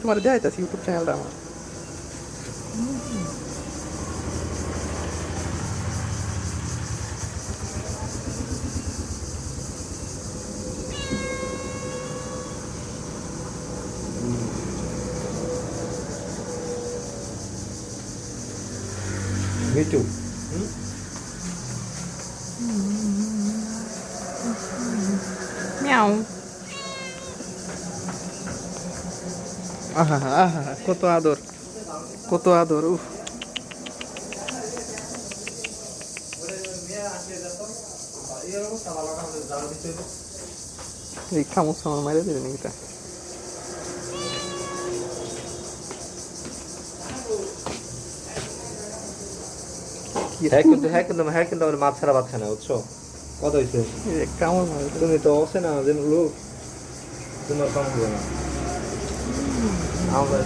তোমার দেখাইতেছি ইউটিউব চ্যানেলটা আমার। মিটু মিয়াও। আহা আহা, কত আদর, কত আদর। উফ, এই খামুচ আমার মাইরে দেবে নাকি এটা? হ্যাঁ কিন্তু আমার মাছ ছাড়া বাচ্চা না, বুঝছো? কত হয়েছে? কামড় মারে তো। তুমি তো অসে না যে লোক, তোমার কাম হবে না। আমরা